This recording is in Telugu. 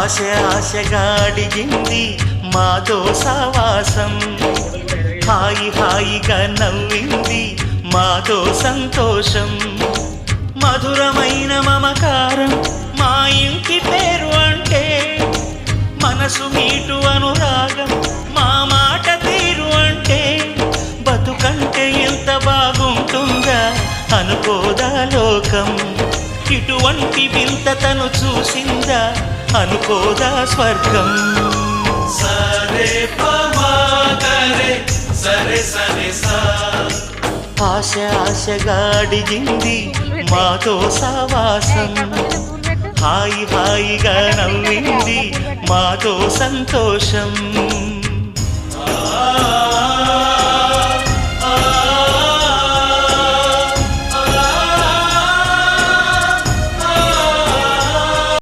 ఆశ ఆశగా అడిగింది మాతో సావాసం, హాయి హాయిగా నవ్వింది మాతో సంతోషం, మధురమైన మమకారం మా ఇంటి పేరు అంటే, మనసు మీటు అనురాగం మా మాట తీరు అంటే, బతుకంటే ఎంత బాగుంటుందా అనుకోదా లోకం, ఇటువంటి వింత తను చూసిందా అనుకోదా స్వర్గం. సరే పమాగరే సరే సరే సా, ఆశ ఆశగా అడిగింది మాతో సావాసం, హాయి హాయిగా నవ్వింది మాతో సంతోషం.